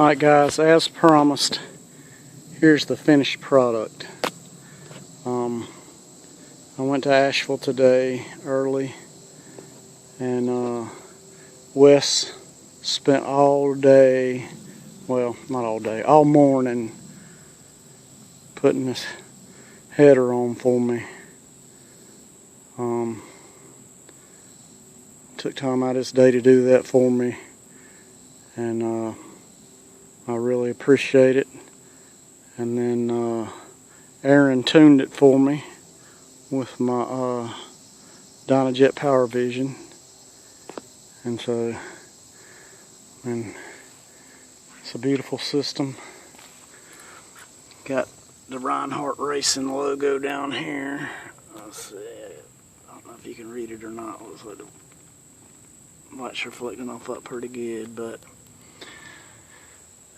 Alright guys, as promised, here's the finished product. I went to Asheville today early, and Wes spent all day, well, not all day, all morning putting this header on for me. Took time out of his day to do that for me, and I really appreciate it. And then Aaron tuned it for me with my Dynajet Power Vision, and so it's a beautiful system. Got the Rinehart Racing logo down here. Let's see, I don't know if you can read it or not. Looks like the light's reflecting off that pretty good, but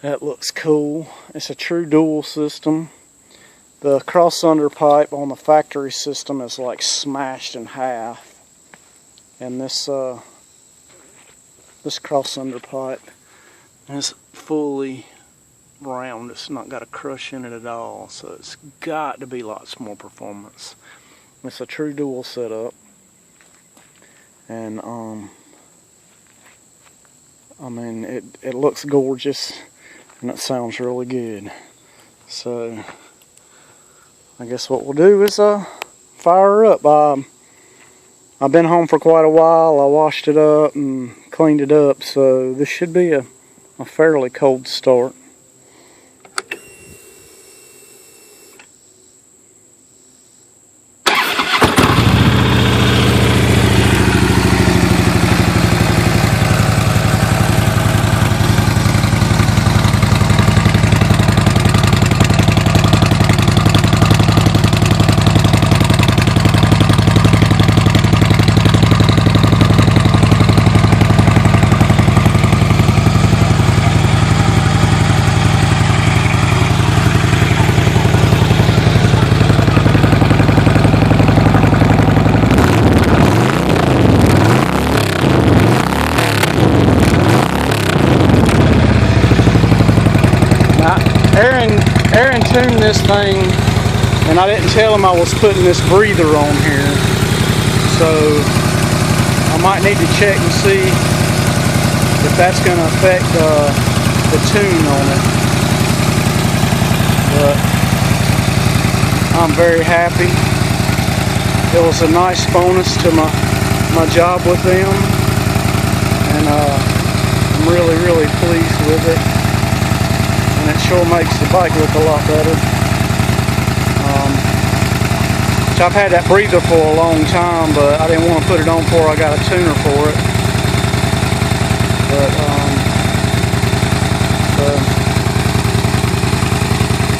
that looks cool. It's a true dual system. The cross-under pipe on the factory system is like smashed in half, and this cross-under pipe is fully round. It's not got a crush in it at all, so it's got to be lots more performance. It's a true dual setup, and I mean, it looks gorgeous, and it sounds really good. So I guess what we'll do is fire her up. I've been home for quite a while. I washed it up and cleaned it up, so this should be a fairly cold start. Aaron tuned this thing, and I didn't tell him I was putting this breather on here, so I might need to check and see if that's going to affect the tune on it. But I'm very happy. It was a nice bonus to my job with them, and I'm really pleased with it. And it sure makes the bike look a lot better. So I've had that breather for a long time, but I didn't want to put it on before I got a tuner for it. But so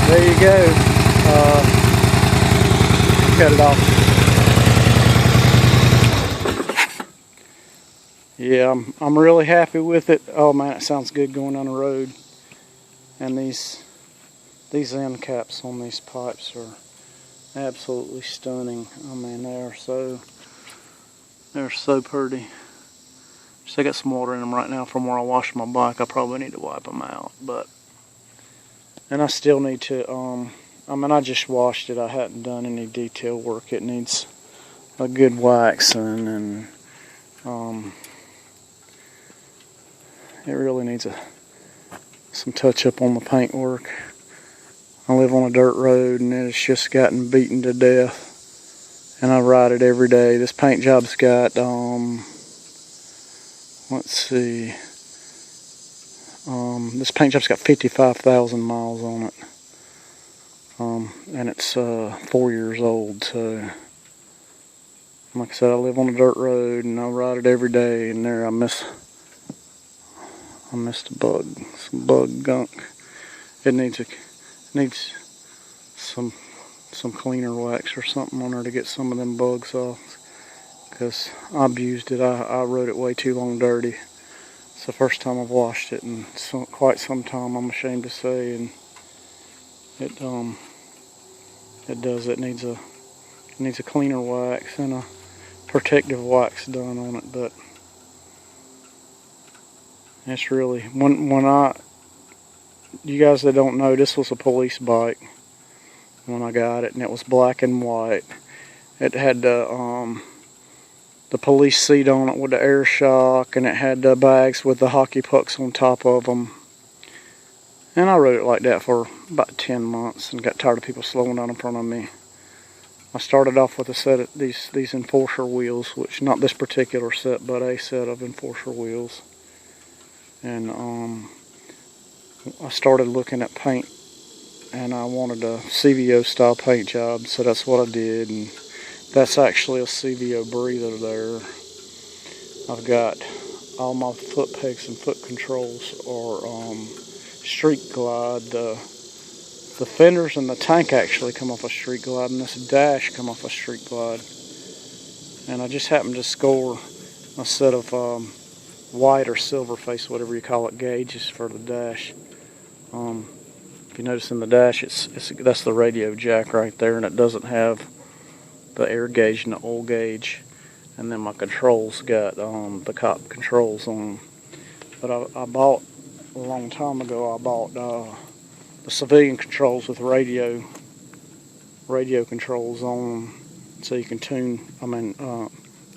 there you go. Cut it off. Yeah, I'm really happy with it. Oh man, it sounds good going on the road. And these end caps on these pipes are absolutely stunning. I mean, they're so pretty. Still got some water in them right now from where I washed my bike. I probably need to wipe them out, and I still need to. I mean, I just washed it. I hadn't done any detail work. It needs a good waxing, and it really needs some touch up on the paint work. I live on a dirt road, and it's just gotten beaten to death, and I ride it every day. This paint job's got let's see, this paint job's got 55,000 miles on it, and it's 4 years old. So like I said, I live on a dirt road, and I ride it every day, and there I missed some bug gunk. It needs some cleaner wax or something on there to get some of them bugs off, because I've used it. I rode it way too long dirty. It's the first time I've washed it in quite some time, I'm ashamed to say, and it needs a cleaner wax and a protective wax done on it. But it's really, when I you guys that don't know, this was a police bike when I got it, and it was black and white. It had the police seat on it with the air shock, and it had the bags with the hockey pucks on top of them. And I rode it like that for about 10 months and got tired of people slowing down in front of me. I started off with a set of these Enforcer wheels, which not this particular set, but a set of Enforcer wheels. And I started looking at paint, and I wanted a CVO style paint job, so that's what I did. And that's actually a CVO breather there. I've got all my foot pegs and foot controls are Street Glide. The fenders and the tank actually come off a Street Glide, and this dash come off a Street Glide. And I just happened to score a set of white or silver face, whatever you call it, gauges for the dash. If you notice in the dash, that's the radio jack right there, and it doesn't have the air gauge and the oil gauge. And then my controls got the cop controls on them. But I bought, a long time ago, I bought the civilian controls with radio controls on them, so you can tune,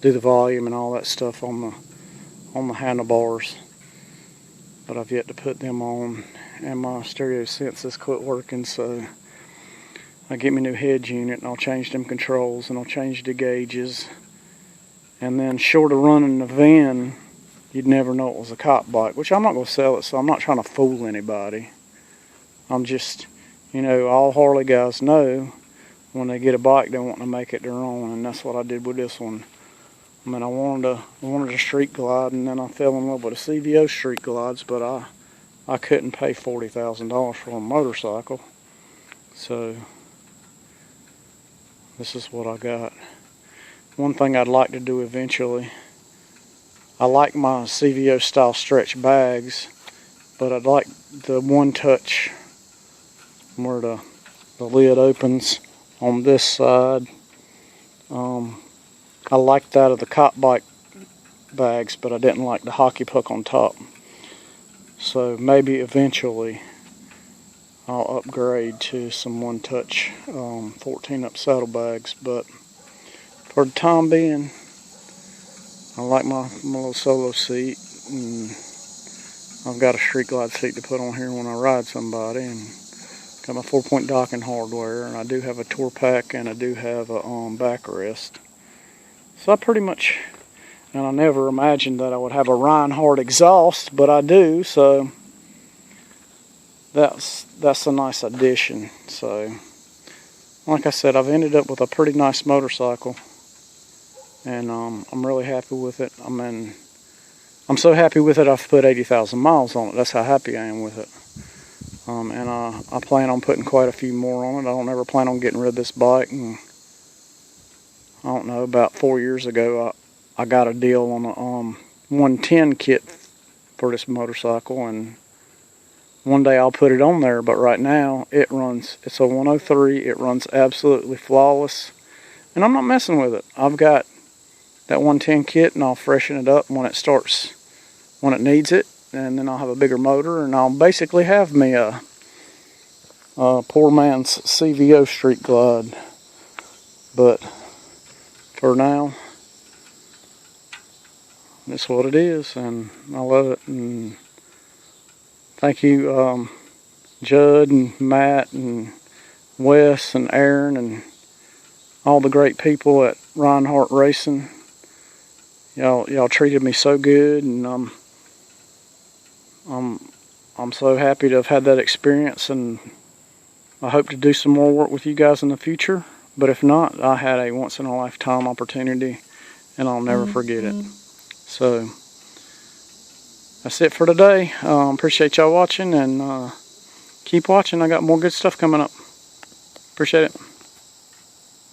do the volume and all that stuff on the handlebars. But I've yet to put them on, and my stereo sense has quit working, so I get my new head unit and I'll change them controls and I'll change the gauges. And then short of running the VIN, you'd never know it was a cop bike, which I'm not going to sell it, so I'm not trying to fool anybody. I'm just, all Harley guys know when they get a bike, they want to make it their own, and that's what I did with this one. I wanted a Street Glide, and then I fell in love with the CVO Street Glides, but I couldn't pay $40,000 for a motorcycle. So this is what I got. One thing I'd like to do eventually, I like my CVO style stretch bags, but I'd like the one touch where the lid opens on this side. I like that of the cop bike bags, but I didn't like the hockey puck on top. So maybe eventually I'll upgrade to some one touch 14 up saddlebags, but for the time being, I like my little solo seat, and I've got a Street Glide seat to put on here when I ride somebody, and got my 4-point docking hardware, and I do have a tour pack, and I do have a backrest. So I pretty much, and I never imagined that I would have a Rinehart exhaust, but I do, so that's a nice addition. So like I said, I've ended up with a pretty nice motorcycle, and I'm really happy with it. I'm so happy with it, I've put 80,000 miles on it. That's how happy I am with it. And I plan on putting quite a few more on it. I don't ever plan on getting rid of this bike. And I don't know, about 4 years ago, I got a deal on a 110 kit for this motorcycle, and one day I'll put it on there. But right now, it's a 103. It runs absolutely flawless, and I'm not messing with it. I've got that 110 kit, and I'll freshen it up when it needs it, and then I'll have a bigger motor, and I'll basically have me a poor man's CVO Street Glide. But for now, that's what it is, and I love it. And thank you, Judd and Matt and Wes and Aaron and all the great people at Rinehart Racing. Y'all treated me so good, and I'm so happy to have had that experience, and I hope to do some more work with you guys in the future. But if not, I had a once-in-a-lifetime opportunity, and I'll never forget it. So that's it for today. Appreciate y'all watching, and keep watching. I got more good stuff coming up. Appreciate it.